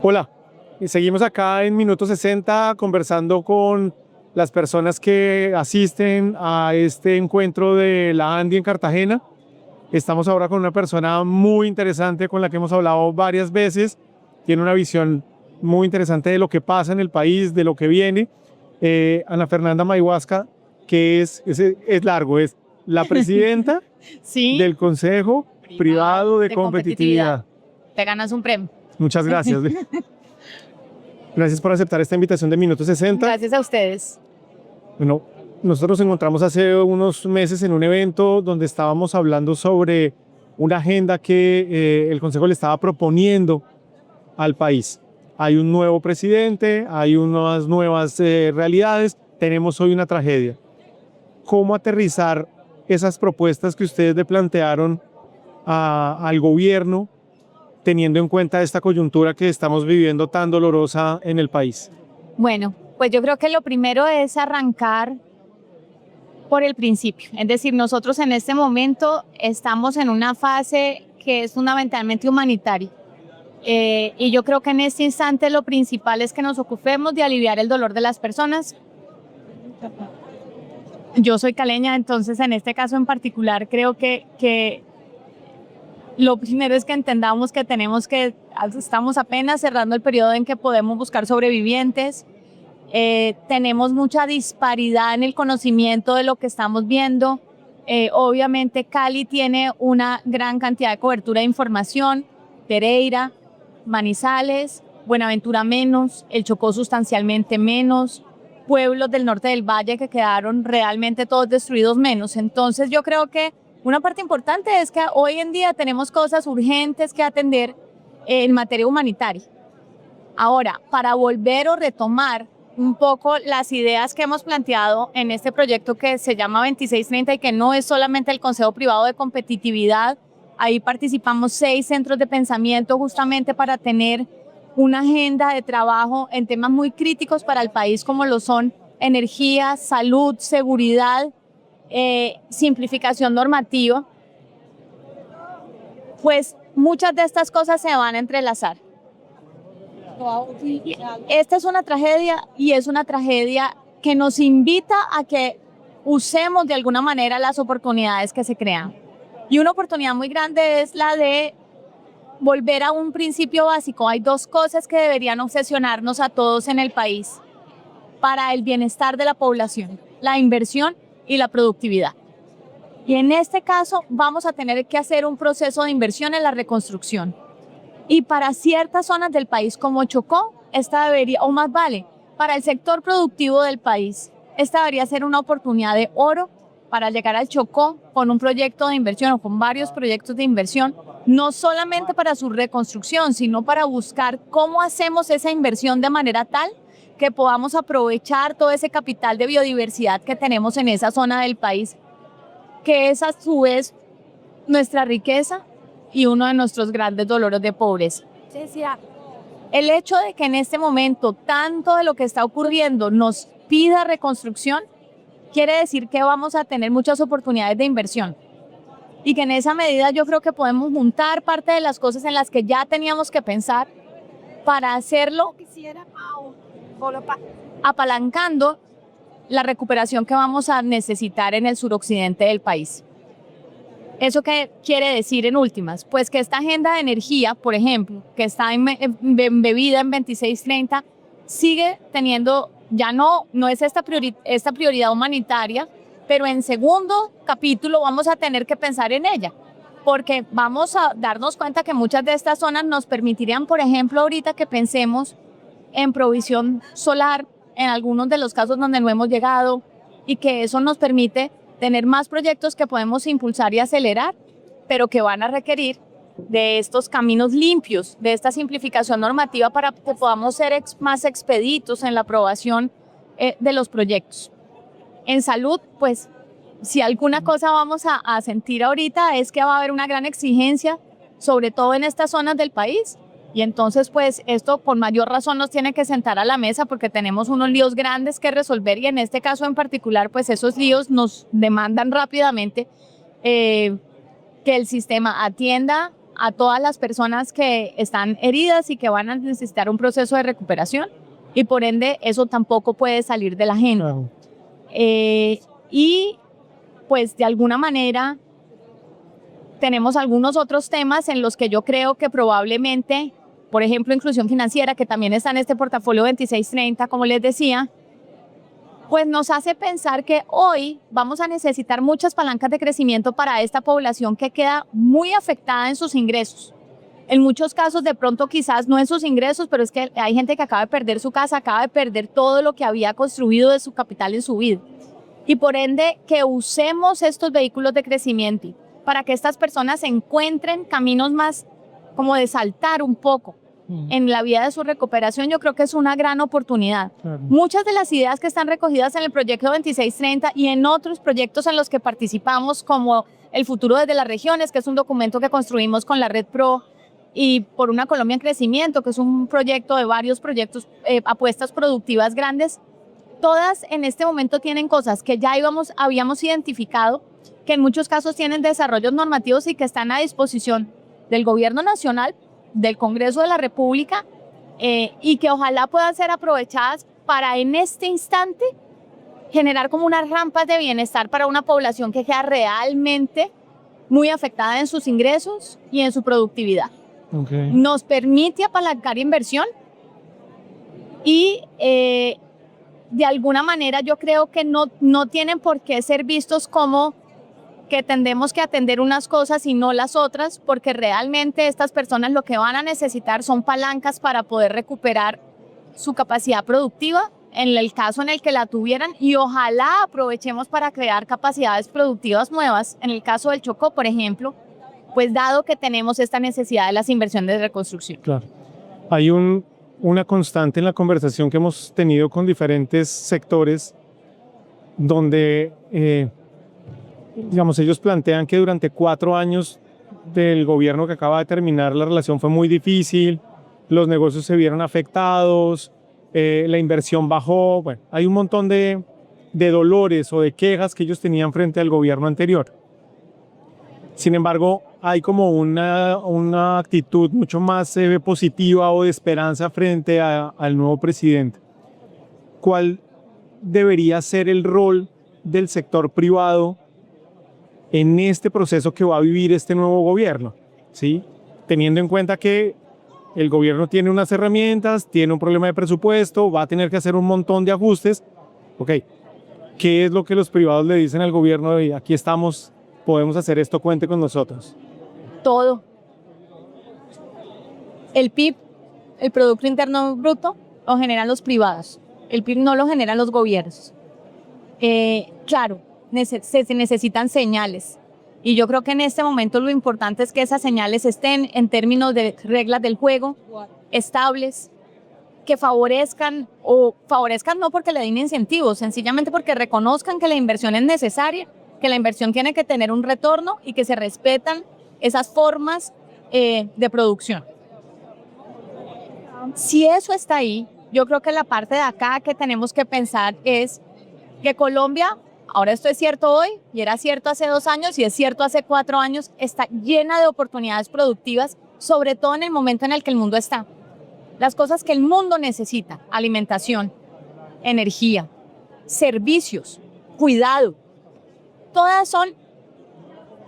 Hola, y seguimos acá en Minuto 60 conversando con las personas que asisten a este encuentro de la ANDI en Cartagena. Estamos ahora con una persona muy interesante con la que hemos hablado varias veces. Tiene una visión muy interesante de lo que pasa en el país, de lo que viene. Ana Fernanda Mayhuasca, que es largo, es la presidenta Sí, del Consejo Privado de Competitividad. te ganas un premio. Muchas gracias. Gracias por aceptar esta invitación de Minuto 60. Gracias a ustedes. Bueno, nosotros nos encontramos hace unos meses en un evento donde estábamos hablando sobre una agenda que el Consejo le estaba proponiendo al país. Hay un nuevo presidente, hay unas nuevas realidades, tenemos hoy una tragedia. ¿Cómo aterrizar esas propuestas que ustedes le plantearon al gobierno, teniendo en cuenta esta coyuntura que estamos viviendo tan dolorosa en el país? Bueno, pues yo creo que lo primero es arrancar por el principio. Es decir, nosotros en este momento estamos en una fase que es fundamentalmente humanitaria. Y yo creo que en este instante lo principal es que nos ocupemos de aliviar el dolor de las personas. Yo soy caleña, entonces en este caso en particular creo que lo primero es que entendamos que estamos apenas cerrando el periodo en que podemos buscar sobrevivientes. Tenemos mucha disparidad en el conocimiento de lo que estamos viendo. Obviamente Cali tiene una gran cantidad de cobertura de información, Pereira, Manizales, Buenaventura menos, el Chocó sustancialmente menos, pueblos del norte del valle que quedaron realmente todos destruidos menos. Entonces yo creo que una parte importante es que hoy en día tenemos cosas urgentes que atender en materia humanitaria. Ahora, para volver o retomar un poco las ideas que hemos planteado en este proyecto que se llama 2630 y que no es solamente el Consejo Privado de Competitividad, ahí participamos 6 centros de pensamiento justamente para tener una agenda de trabajo en temas muy críticos para el país como lo son energía, salud, seguridad, simplificación normativa. Pues muchas de estas cosas se van a entrelazar. Esta es una tragedia y es una tragedia que nos invita a que usemos de alguna manera las oportunidades que se crean. Y una oportunidad muy grande es la de volver a un principio básico. Hay 2 cosas que deberían obsesionarnos a todos en el país para el bienestar de la población: la inversión y la productividad. Y en este caso vamos a tener que hacer un proceso de inversión en la reconstrucción. Y para ciertas zonas del país como Chocó, esta debería, o más vale, para el sector productivo del país, esta debería ser una oportunidad de oro para llegar al Chocó con un proyecto de inversión o con varios proyectos de inversión, no solamente para su reconstrucción, sino para buscar cómo hacemos esa inversión de manera tal que podamos aprovechar todo ese capital de biodiversidad que tenemos en esa zona del país, que es a su vez nuestra riqueza y uno de nuestros grandes dolores de pobreza. El hecho de que en este momento tanto de lo que está ocurriendo nos pida reconstrucción, quiere decir que vamos a tener muchas oportunidades de inversión y que en esa medida yo creo que podemos juntar parte de las cosas en las que ya teníamos que pensar para hacerlo, apalancando la recuperación que vamos a necesitar en el suroccidente del país. ¿Eso qué quiere decir en últimas? Pues que esta agenda de energía, por ejemplo, que está embebida en 2630, sigue teniendo, ya no es esta prioridad humanitaria, pero en segundo capítulo vamos a tener que pensar en ella, porque vamos a darnos cuenta que muchas de estas zonas nos permitirían, por ejemplo, ahorita que pensemos en provisión solar, en algunos de los casos donde no hemos llegado, y que eso nos permite tener más proyectos que podemos impulsar y acelerar, pero que van a requerir de estos caminos limpios, de esta simplificación normativa para que podamos ser más expeditos en la aprobación de los proyectos. En salud, pues, si alguna cosa vamos a sentir ahorita es que va a haber una gran exigencia, sobre todo en estas zonas del país, y entonces pues esto por mayor razón nos tiene que sentar a la mesa porque tenemos unos líos grandes que resolver y en este caso en particular pues esos líos nos demandan rápidamente que el sistema atienda a todas las personas que están heridas y que van a necesitar un proceso de recuperación, y por ende eso tampoco puede salir de la agenda. Claro. Y pues de alguna manera tenemos algunos otros temas en los que yo creo que probablemente, por ejemplo, inclusión financiera, que también está en este portafolio 2630, como les decía, pues nos hace pensar que hoy vamos a necesitar muchas palancas de crecimiento para esta población que queda muy afectada en sus ingresos. En muchos casos, de pronto quizás no en sus ingresos, pero es que hay gente que acaba de perder su casa, acaba de perder todo lo que había construido de su capital en su vida. Y por ende, que usemos estos vehículos de crecimiento para que estas personas encuentren caminos más como de saltar un poco en la vida de su recuperación, yo creo que es una gran oportunidad. Claro. Muchas de las ideas que están recogidas en el proyecto 2630 y en otros proyectos en los que participamos, como El futuro desde las regiones, que es un documento que construimos con la Red Pro, y por una Colombia en crecimiento, que es un proyecto de varios proyectos, apuestas productivas grandes, todas en este momento tienen cosas que ya habíamos identificado, que en muchos casos tienen desarrollos normativos y que están a disposición del gobierno nacional, del Congreso de la República, y que ojalá puedan ser aprovechadas para en este instante generar como unas rampas de bienestar para una población que queda realmente muy afectada en sus ingresos y en su productividad. Okay. Nos permite apalancar inversión y de alguna manera yo creo que no tienen por qué ser vistos como que tendemos que atender unas cosas y no las otras, porque realmente estas personas lo que van a necesitar son palancas para poder recuperar su capacidad productiva en el caso en el que la tuvieran, y ojalá aprovechemos para crear capacidades productivas nuevas. En el caso del Chocó, por ejemplo, pues dado que tenemos esta necesidad de las inversiones de reconstrucción. Claro. Hay una constante en la conversación que hemos tenido con diferentes sectores donde, digamos, ellos plantean que durante 4 años del gobierno que acaba de terminar la relación fue muy difícil, los negocios se vieron afectados, la inversión bajó. Bueno, hay un montón de dolores o de quejas que ellos tenían frente al gobierno anterior. Sin embargo, hay como una actitud mucho más positiva o de esperanza frente al nuevo presidente. ¿Cuál debería ser el rol del sector privado en este proceso que va a vivir este nuevo gobierno? ¿Sí? Teniendo en cuenta que el gobierno tiene unas herramientas, tiene un problema de presupuesto, va a tener que hacer un montón de ajustes. Ok, ¿qué es lo que los privados le dicen al gobierno? Y aquí estamos, podemos hacer esto, cuente con nosotros. Todo. El PIB, el Producto Interno Bruto, lo generan los privados. El PIB no lo generan los gobiernos. Claro, se necesitan señales. Y yo creo que en este momento lo importante es que esas señales estén en términos de reglas del juego, estables, que favorezcan no porque le den incentivos, sencillamente porque reconozcan que la inversión es necesaria, que la inversión tiene que tener un retorno y que se respetan esas formas de producción. Si eso está ahí, yo creo que la parte de acá que tenemos que pensar es que Colombia, ahora esto es cierto hoy y era cierto hace 2 años y es cierto hace 4 años, está llena de oportunidades productivas, sobre todo en el momento en el que el mundo está. Las cosas que el mundo necesita: alimentación, energía, servicios, cuidado, todas son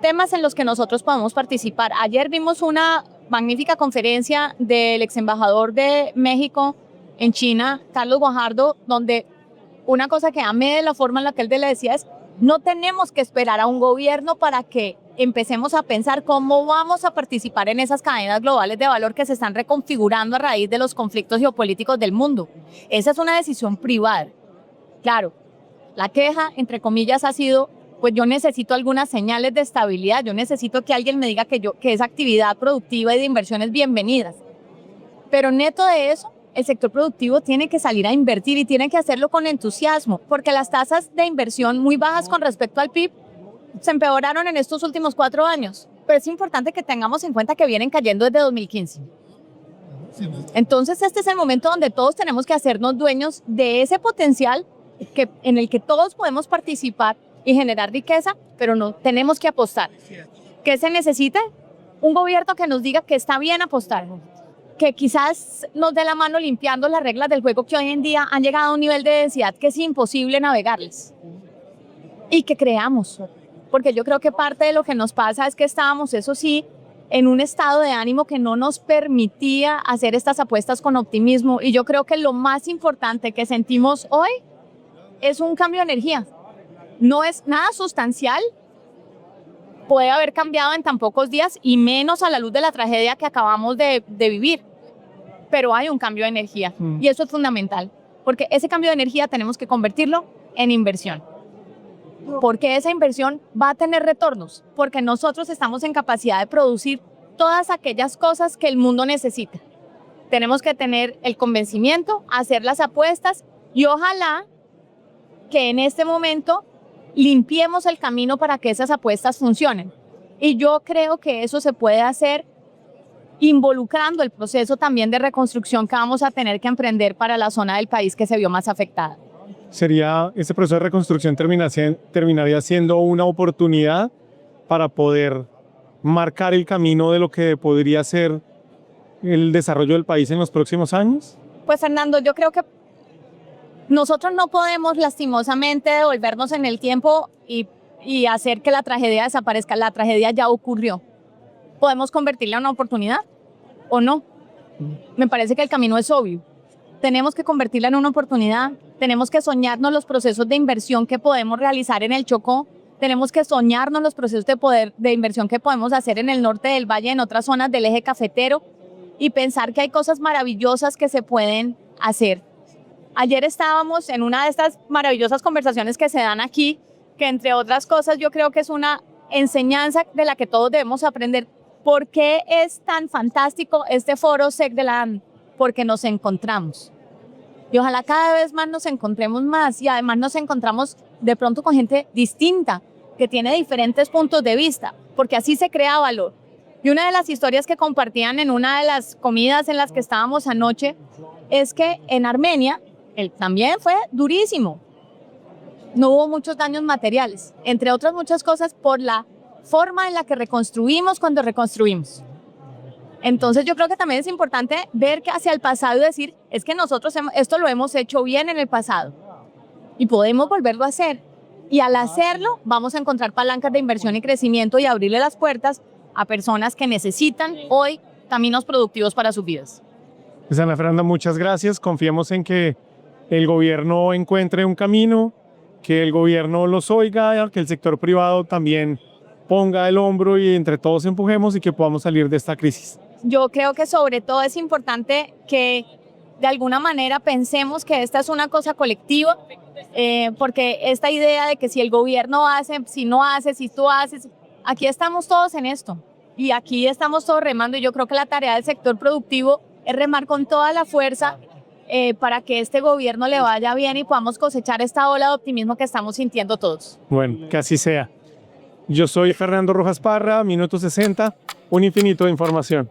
temas en los que nosotros podemos participar. Ayer vimos una magnífica conferencia del ex embajador de México en China, Carlos Guajardo, donde una cosa que amé de la forma en la que él le decía es: no tenemos que esperar a un gobierno para que empecemos a pensar cómo vamos a participar en esas cadenas globales de valor que se están reconfigurando a raíz de los conflictos geopolíticos del mundo. Esa es una decisión privada. Claro, la queja, entre comillas, ha sido: pues yo necesito algunas señales de estabilidad, yo necesito que alguien me diga que esa actividad productiva y de inversión es bienvenida. Pero neto de eso, el sector productivo tiene que salir a invertir y tiene que hacerlo con entusiasmo, porque las tasas de inversión muy bajas con respecto al PIB se empeoraron en estos últimos 4 años, pero es importante que tengamos en cuenta que vienen cayendo desde 2015. Entonces este es el momento donde todos tenemos que hacernos dueños de ese potencial en el que todos podemos participar y generar riqueza, pero no tenemos que apostar. ¿Qué se necesita? un gobierno que nos diga que está bien apostar, que quizás nos dé la mano limpiando las reglas del juego que hoy en día han llegado a un nivel de densidad que es imposible navegarles. Y que creamos, porque yo creo que parte de lo que nos pasa es que estábamos, eso sí, en un estado de ánimo que no nos permitía hacer estas apuestas con optimismo. Y yo creo que lo más importante que sentimos hoy es un cambio de energía. No es nada sustancial, puede haber cambiado en tan pocos días y menos a la luz de la tragedia que acabamos de vivir. Pero hay un cambio de energía y eso es fundamental, porque ese cambio de energía tenemos que convertirlo en inversión. Porque esa inversión va a tener retornos, porque nosotros estamos en capacidad de producir todas aquellas cosas que el mundo necesita. Tenemos que tener el convencimiento, hacer las apuestas y ojalá que en este momento limpiemos el camino para que esas apuestas funcionen. Y yo creo que eso se puede hacer involucrando el proceso también de reconstrucción que vamos a tener que emprender para la zona del país que se vio más afectada. Este proceso de reconstrucción terminaría siendo una oportunidad para poder marcar el camino de lo que podría ser el desarrollo del país en los próximos años? Pues Fernando, yo creo que nosotros no podemos lastimosamente devolvernos en el tiempo y hacer que la tragedia desaparezca. La tragedia ya ocurrió. ¿Podemos convertirla en una oportunidad o no? Me parece que el camino es obvio. Tenemos que convertirla en una oportunidad, tenemos que soñarnos los procesos de inversión que podemos realizar en el Chocó, tenemos que soñarnos los procesos de inversión que podemos hacer en el norte del valle, en otras zonas del eje cafetero, y pensar que hay cosas maravillosas que se pueden hacer. Ayer estábamos en una de estas maravillosas conversaciones que se dan aquí, que entre otras cosas yo creo que es una enseñanza de la que todos debemos aprender. ¿Por qué es tan fantástico este foro SEC de la AN? Porque nos encontramos. Y ojalá cada vez más nos encontremos más y además nos encontramos de pronto con gente distinta, que tiene diferentes puntos de vista, porque así se crea valor. Y una de las historias que compartían en una de las comidas en las que estábamos anoche es que en Armenia también fue durísimo. No hubo muchos daños materiales, entre otras muchas cosas por la forma en la que reconstruimos cuando reconstruimos. Entonces yo creo que también es importante ver que hacia el pasado y decir, es que nosotros esto lo hemos hecho bien en el pasado y podemos volverlo a hacer. Y al hacerlo vamos a encontrar palancas de inversión y crecimiento y abrirle las puertas a personas que necesitan hoy caminos productivos para sus vidas. Pues Ana Fernanda, muchas gracias. Confiemos en que el gobierno encuentre un camino, que el gobierno los oiga, que el sector privado también ponga el hombro y entre todos empujemos y que podamos salir de esta crisis. Yo creo que sobre todo es importante que de alguna manera pensemos que esta es una cosa colectiva, porque esta idea de que si el gobierno hace, si no hace, si tú haces, aquí estamos todos en esto y aquí estamos todos remando y yo creo que la tarea del sector productivo es remar con toda la fuerza para que este gobierno le vaya bien y podamos cosechar esta ola de optimismo que estamos sintiendo todos. Bueno, que así sea. Yo soy Fernando Rojas Parra, Minuto 60, un infinito de información.